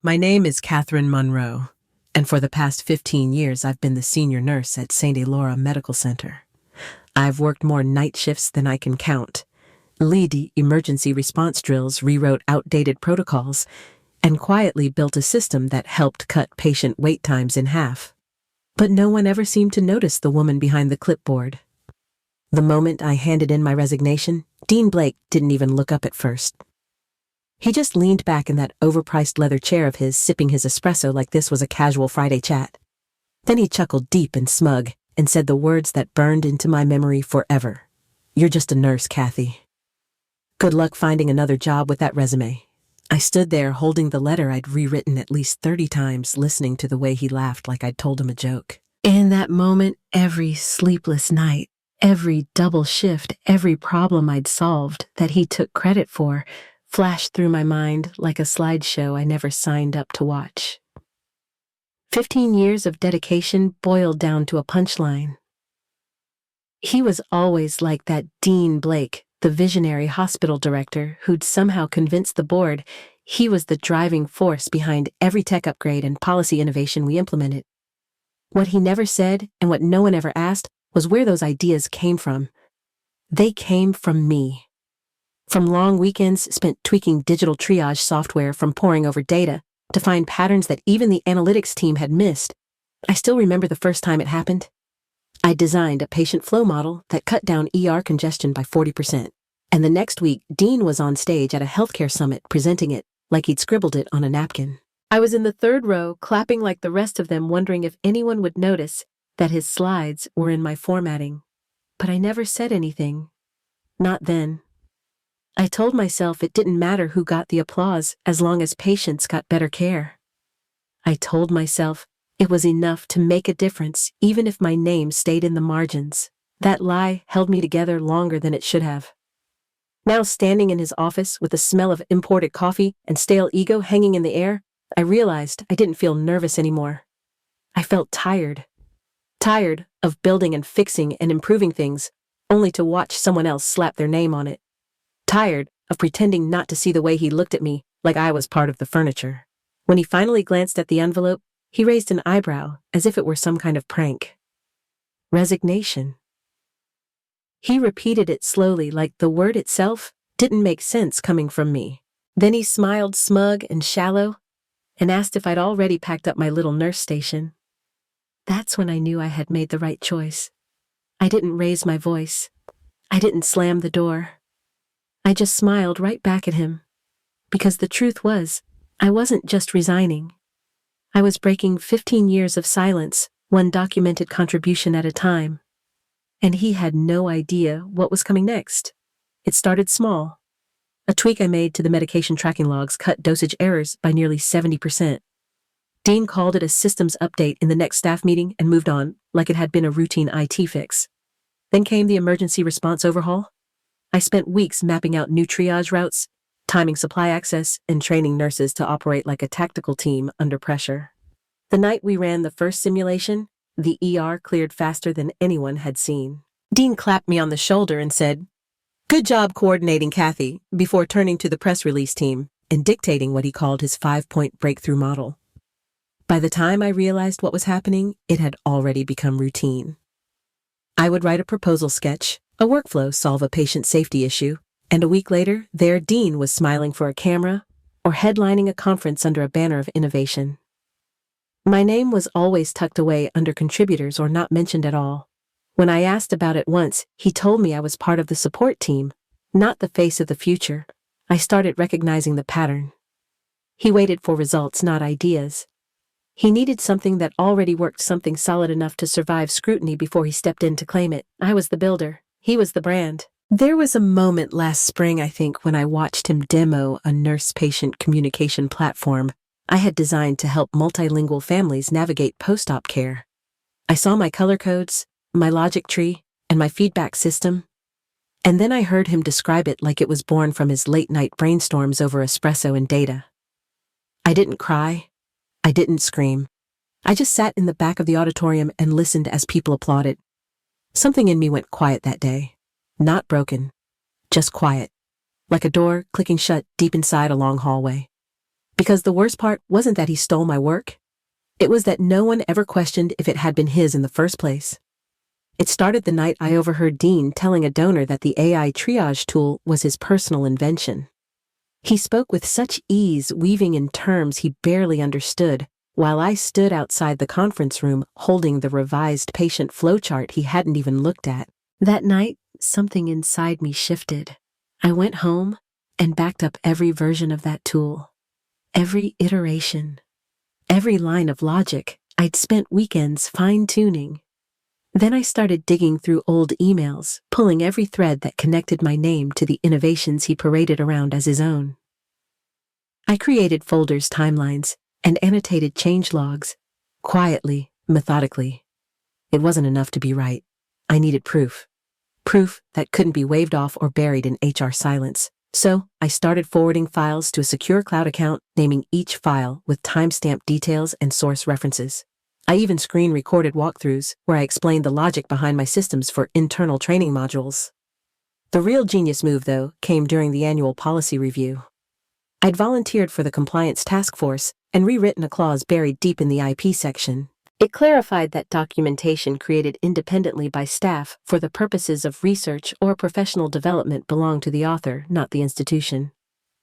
My name is Catherine Monroe, and for the past 15 years I've been the senior nurse at St. Elora Medical Center. I've worked more night shifts than I can count, led emergency response drills, rewrote outdated protocols, and quietly built a system that helped cut patient wait times in half. But no one ever seemed to notice the woman behind the clipboard. The moment I handed in my resignation, Dean Blake didn't even look up at first. He just leaned back in that overpriced leather chair of his, sipping his espresso like this was a casual Friday chat. Then he chuckled deep and smug and said the words that burned into my memory forever. "You're just a nurse, Kathy. Good luck finding another job with that resume." I stood there holding the letter I'd rewritten at least 30 times, listening to the way he laughed like I'd told him a joke. In that moment, every sleepless night, every double shift, every problem I'd solved that he took credit for flashed through my mind like a slideshow I never signed up to watch. 15 years of dedication boiled down to a punchline. He was always like that Dean Blake, the visionary hospital director who'd somehow convinced the board he was the driving force behind every tech upgrade and policy innovation we implemented. What he never said, and what no one ever asked, was where those ideas came from. They came from me. From long weekends spent tweaking digital triage software, from poring over data to find patterns that even the analytics team had missed. I still remember the first time it happened. I designed a patient flow model that cut down ER congestion by 40%. And the next week, Dean was on stage at a healthcare summit presenting it like he'd scribbled it on a napkin. I was in the third row, clapping like the rest of them, wondering if anyone would notice that his slides were in my formatting. But I never said anything. Not then. I told myself it didn't matter who got the applause as long as patients got better care. I told myself it was enough to make a difference even if my name stayed in the margins. That lie held me together longer than it should have. Now, standing in his office with the smell of imported coffee and stale ego hanging in the air, I realized I didn't feel nervous anymore. I felt tired. Tired of building and fixing and improving things, only to watch someone else slap their name on it. Tired of pretending not to see the way he looked at me like I was part of the furniture. When he finally glanced at the envelope, he raised an eyebrow as if it were some kind of prank. Resignation. He repeated it slowly, like the word itself didn't make sense coming from me. Then he smiled smug and shallow and asked if I'd already packed up my little nurse station. That's when I knew I had made the right choice. I didn't raise my voice. I didn't slam the door. I just smiled right back at him. Because the truth was, I wasn't just resigning. I was breaking 15 years of silence, one documented contribution at a time. And he had no idea what was coming next. It started small. A tweak I made to the medication tracking logs cut dosage errors by nearly 70%. Dean called it a systems update in the next staff meeting and moved on, like it had been a routine IT fix. Then came the emergency response overhaul. I spent weeks mapping out new triage routes, timing supply access, and training nurses to operate like a tactical team under pressure. The night we ran the first simulation, the ER cleared faster than anyone had seen. Dean clapped me on the shoulder and said, "Good job coordinating, Kathy," before turning to the press release team and dictating what he called his 5-point breakthrough model. By the time I realized what was happening, it had already become routine. I would write a proposal sketch, a workflow solve a patient safety issue, and a week later, there Dean was smiling for a camera or headlining a conference under a banner of innovation. My name was always tucked away under contributors or not mentioned at all. When I asked about it once, he told me I was part of the support team, not the face of the future. I started recognizing the pattern. He waited for results, not ideas. He needed something that already worked, something solid enough to survive scrutiny before he stepped in to claim it. I was the builder. He was the brand. There was a moment last spring, I think, when I watched him demo a nurse-patient communication platform I had designed to help multilingual families navigate post-op care. I saw my color codes, my logic tree, and my feedback system. And then I heard him describe it like it was born from his late-night brainstorms over espresso and data. I didn't cry. I didn't scream. I just sat in the back of the auditorium and listened as people applauded. Something in me went quiet that day. Not broken, just quiet, like a door clicking shut deep inside a long hallway. Because the worst part wasn't that he stole my work. It was that no one ever questioned if it had been his in the first place. It started the night I overheard Dean telling a donor that the AI triage tool was his personal invention. He spoke with such ease, weaving in terms he barely understood, while I stood outside the conference room holding the revised patient flowchart he hadn't even looked at. That night, something inside me shifted. I went home and backed up every version of that tool. Every iteration. Every line of logic I'd spent weekends fine-tuning. Then I started digging through old emails, pulling every thread that connected my name to the innovations he paraded around as his own. I created folders, timelines, and annotated change logs, quietly, methodically. It wasn't enough to be right. I needed proof. Proof that couldn't be waved off or buried in HR silence. So, I started forwarding files to a secure cloud account, naming each file with timestamp details and source references. I even screen recorded walkthroughs where I explained the logic behind my systems for internal training modules. The real genius move, though, came during the annual policy review. I'd volunteered for the compliance task force and rewritten a clause buried deep in the IP section. It clarified that documentation created independently by staff for the purposes of research or professional development belonged to the author, not the institution.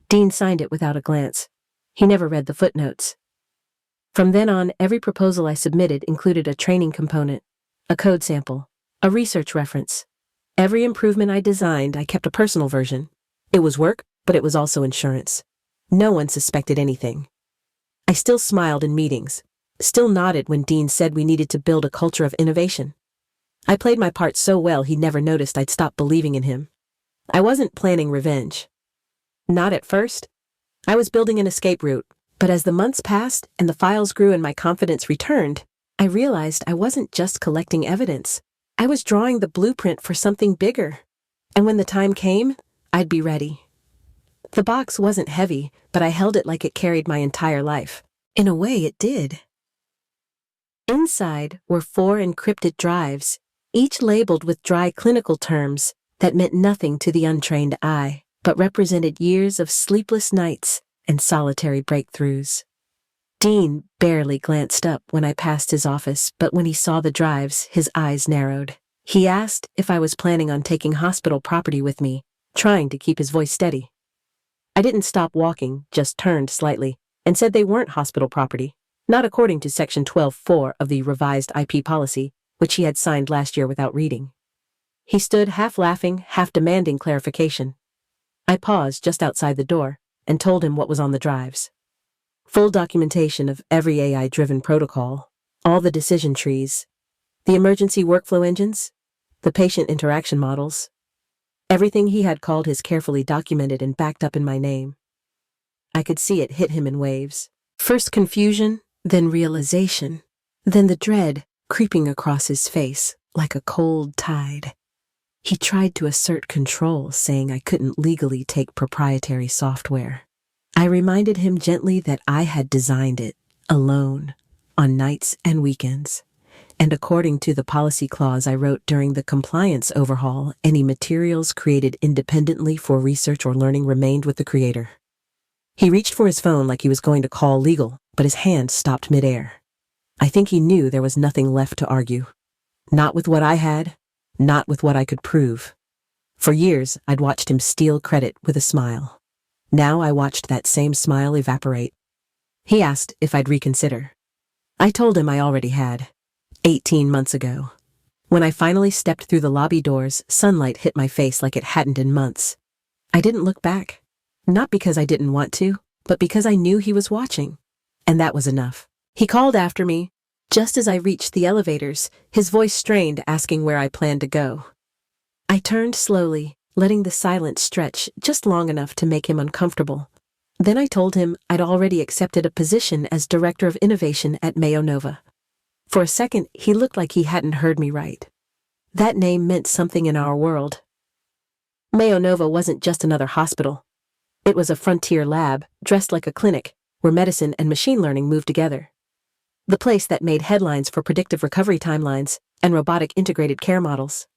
Dean signed it without a glance. He never read the footnotes. From then on, every proposal I submitted included a training component, a code sample, a research reference. Every improvement I designed, I kept a personal version. It was work, but it was also insurance. No one suspected anything. I still smiled in meetings. Still nodded when Dean said we needed to build a culture of innovation. I played my part so well he never noticed I'd stopped believing in him. I wasn't planning revenge. Not at first. I was building an escape route, but as the months passed and the files grew and my confidence returned, I realized I wasn't just collecting evidence. I was drawing the blueprint for something bigger. And when the time came, I'd be ready. The box wasn't heavy, but I held it like it carried my entire life. In a way, it did. Inside were 4 encrypted drives, each labeled with dry clinical terms that meant nothing to the untrained eye, but represented years of sleepless nights and solitary breakthroughs. Dean barely glanced up when I passed his office, but when he saw the drives, his eyes narrowed. He asked if I was planning on taking hospital property with me, trying to keep his voice steady. I didn't stop walking, just turned slightly, and said they weren't hospital property. Not according to Section 12.4 of the revised IP policy, which he had signed last year without reading. He stood half laughing, half demanding clarification. I paused just outside the door and told him what was on the drives. Full documentation of every AI-driven protocol, all the decision trees, the emergency workflow engines, the patient interaction models. Everything he had called his carefully documented and backed up in my name. I could see it hit him in waves. First confusion, then realization, then the dread creeping across his face like a cold tide. He tried to assert control, saying I couldn't legally take proprietary software. I reminded him gently that I had designed it, alone, on nights and weekends. And according to the policy clause I wrote during the compliance overhaul, any materials created independently for research or learning remained with the creator. He reached for his phone like he was going to call legal, but his hand stopped midair. I think he knew there was nothing left to argue. Not with what I had, not with what I could prove. For years, I'd watched him steal credit with a smile. Now I watched that same smile evaporate. He asked if I'd reconsider. I told him I already had, 18 months ago. When I finally stepped through the lobby doors, sunlight hit my face like it hadn't in months. I didn't look back. Not because I didn't want to, but because I knew he was watching. And that was enough. He called after me. Just as I reached the elevators, his voice strained, asking where I planned to go. I turned slowly, letting the silence stretch just long enough to make him uncomfortable. Then I told him I'd already accepted a position as Director of Innovation at Mayo Nova. For a second, he looked like he hadn't heard me right. That name meant something in our world. Mayo Nova wasn't just another hospital. It was a frontier lab, dressed like a clinic, where medicine and machine learning moved together. The place that made headlines for predictive recovery timelines and robotic integrated care models.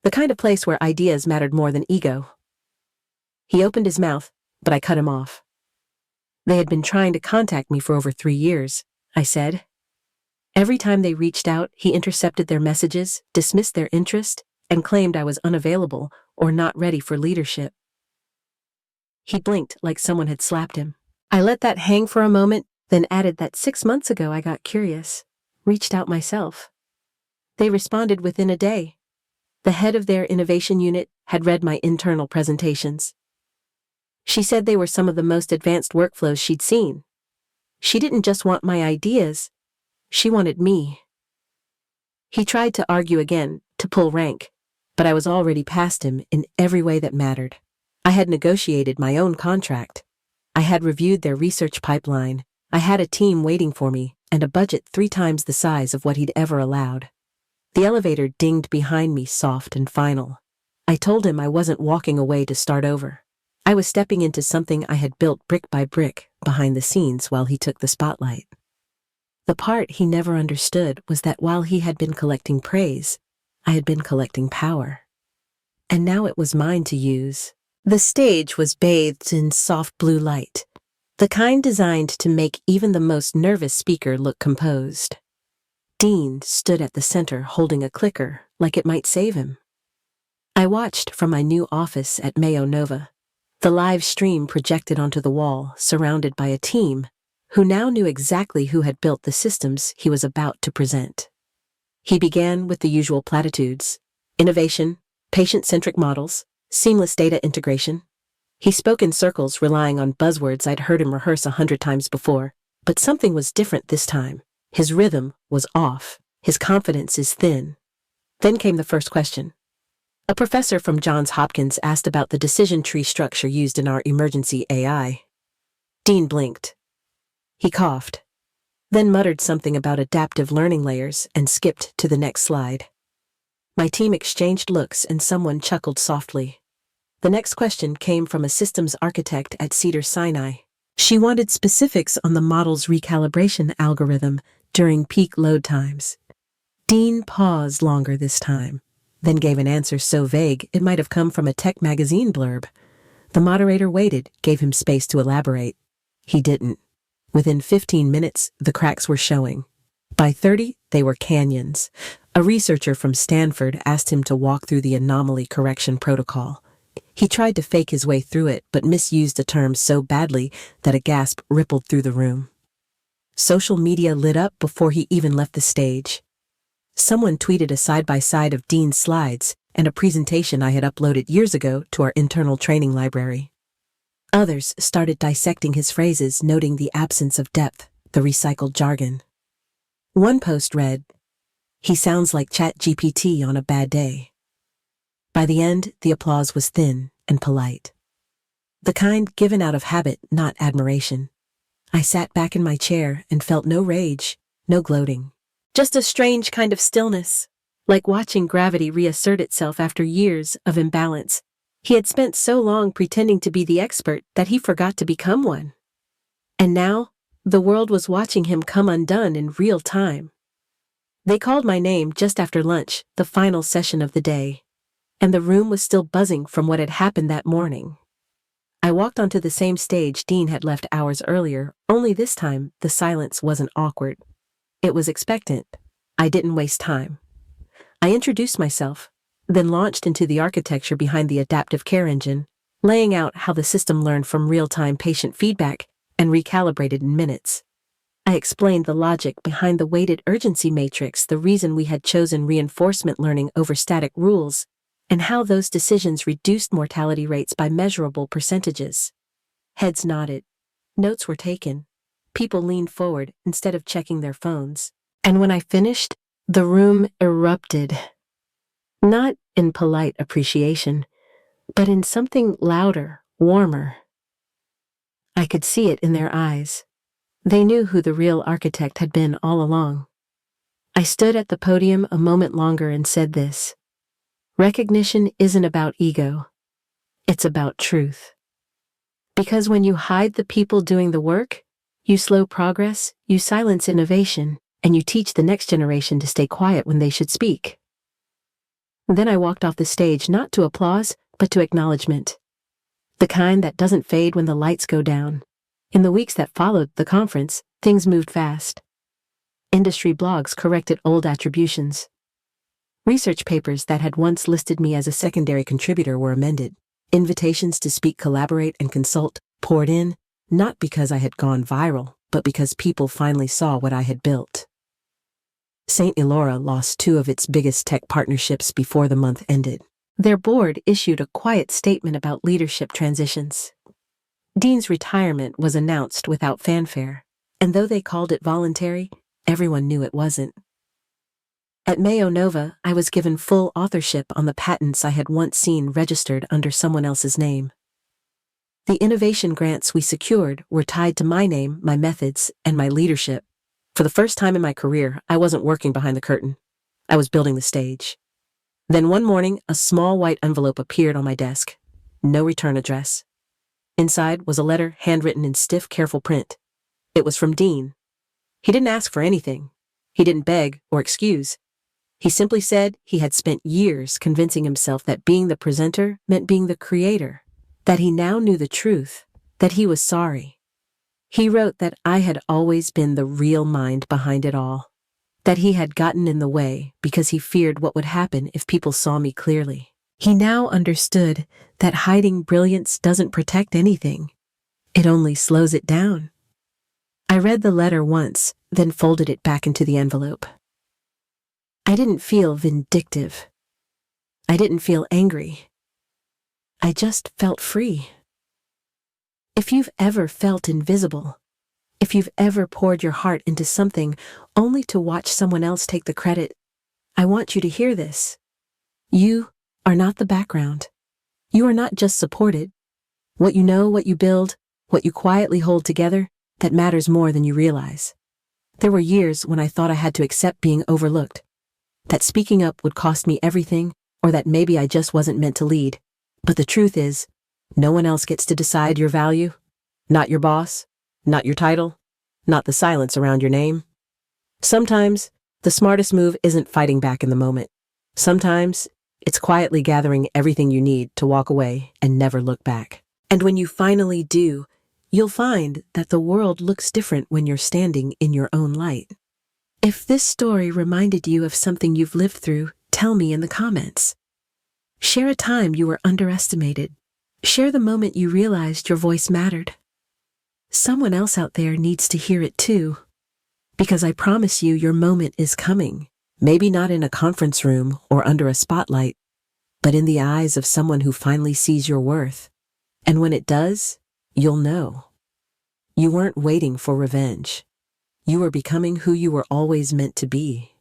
The kind of place where ideas mattered more than ego. He opened his mouth, but I cut him off. They had been trying to contact me for over 3 years, I said. Every time they reached out, he intercepted their messages, dismissed their interest, and claimed I was unavailable or not ready for leadership. He blinked like someone had slapped him. I let that hang for a moment, then added that 6 months ago I got curious, reached out myself. They responded within a day. The head of their innovation unit had read my internal presentations. She said they were some of the most advanced workflows she'd seen. She didn't just want my ideas, she wanted me. He tried to argue again, to pull rank, but I was already past him in every way that mattered. I had negotiated my own contract. I had reviewed their research pipeline. I had a team waiting for me, and a budget 3 times the size of what he'd ever allowed. The elevator dinged behind me, soft and final. I told him I wasn't walking away to start over. I was stepping into something I had built brick by brick, behind the scenes while he took the spotlight. The part he never understood was that while he had been collecting praise, I had been collecting power. And now it was mine to use. The stage was bathed in soft blue light, the kind designed to make even the most nervous speaker look composed. Dean stood at the center holding a clicker, like it might save him. I watched from my new office at Mayo Nova. The live stream projected onto the wall, surrounded by a team who now knew exactly who had built the systems he was about to present. He began with the usual platitudes: innovation, patient-centric models, seamless data integration. He spoke in circles, relying on buzzwords I'd heard him rehearse 100 times before, but something was different this time. His rhythm was off. His confidence is thin. Then came the first question. A professor from Johns Hopkins asked about the decision tree structure used in our emergency AI. Dean blinked. He coughed, then muttered something about adaptive learning layers and skipped to the next slide. My team exchanged looks and someone chuckled softly. The next question came from a systems architect at Cedars-Sinai. She wanted specifics on the model's recalibration algorithm during peak load times. Dean paused longer this time, then gave an answer so vague it might have come from a tech magazine blurb. The moderator waited, gave him space to elaborate. He didn't. Within 15 minutes, the cracks were showing. By 30, they were canyons. A researcher from Stanford asked him to walk through the anomaly correction protocol. He tried to fake his way through it, but misused a term so badly that a gasp rippled through the room. Social media lit up before he even left the stage. Someone tweeted a side-by-side of Dean's slides and a presentation I had uploaded years ago to our internal training library. Others started dissecting his phrases, noting the absence of depth, the recycled jargon. One post read, "He sounds like ChatGPT on a bad day." By the end, the applause was thin and polite. The kind given out of habit, not admiration. I sat back in my chair and felt no rage, no gloating. Just a strange kind of stillness, like watching gravity reassert itself after years of imbalance. He had spent so long pretending to be the expert that he forgot to become one. And now, the world was watching him come undone in real time. They called my name just after lunch, the final session of the day, and the room was still buzzing from what had happened that morning. I walked onto the same stage Dean had left hours earlier, only this time the silence wasn't awkward. It was expectant. I didn't waste time. I introduced myself, then launched into the architecture behind the adaptive care engine, laying out how the system learned from real-time patient feedback and recalibrated in minutes. I explained the logic behind the weighted urgency matrix, the reason we had chosen reinforcement learning over static rules, and how those decisions reduced mortality rates by measurable percentages. Heads nodded. Notes were taken. People leaned forward instead of checking their phones. And when I finished, the room erupted. Not in polite appreciation, but in something louder, warmer. I could see it in their eyes. They knew who the real architect had been all along. I stood at the podium a moment longer and said this: recognition isn't about ego. It's about truth. Because when you hide the people doing the work, you slow progress, you silence innovation, and you teach the next generation to stay quiet when they should speak. Then I walked off the stage not to applause, but to acknowledgement. The kind that doesn't fade when the lights go down. In the weeks that followed the conference, things moved fast. Industry blogs corrected old attributions. Research papers that had once listed me as a secondary contributor were amended. Invitations to speak, collaborate, and consult poured in, not because I had gone viral, but because people finally saw what I had built. St. Elora lost 2 of its biggest tech partnerships before the month ended. Their board issued a quiet statement about leadership transitions. Dean's retirement was announced without fanfare, and though they called it voluntary, everyone knew it wasn't. At Mayo Nova, I was given full authorship on the patents I had once seen registered under someone else's name. The innovation grants we secured were tied to my name, my methods, and my leadership. For the first time in my career, I wasn't working behind the curtain. I was building the stage. Then one morning, a small white envelope appeared on my desk. No return address. Inside was a letter handwritten in stiff, careful print. It was from Dean. He didn't ask for anything. He didn't beg or excuse. He simply said he had spent years convincing himself that being the presenter meant being the creator, that he now knew the truth, that he was sorry. He wrote that I had always been the real mind behind it all, that he had gotten in the way because he feared what would happen if people saw me clearly. He now understood that hiding brilliance doesn't protect anything. It only slows it down. I read the letter once, then folded it back into the envelope. I didn't feel vindictive. I didn't feel angry. I just felt free. If you've ever felt invisible, if you've ever poured your heart into something only to watch someone else take the credit, I want you to hear this. You are not the background. You are not just supported. What you know, what you build, what you quietly hold together, that matters more than you realize. There were years when I thought I had to accept being overlooked, that speaking up would cost me everything, or that maybe I just wasn't meant to lead. But the truth is, no one else gets to decide your value. Not your boss, not your title, not the silence around your name. Sometimes, the smartest move isn't fighting back in the moment. Sometimes, it's quietly gathering everything you need to walk away and never look back. And when you finally do, you'll find that the world looks different when you're standing in your own light. If this story reminded you of something you've lived through, tell me in the comments. Share a time you were underestimated. Share the moment you realized your voice mattered. Someone else out there needs to hear it too. Because I promise you your moment is coming. Maybe not in a conference room or under a spotlight, but in the eyes of someone who finally sees your worth. And when it does, you'll know. You weren't waiting for revenge. You were becoming who you were always meant to be.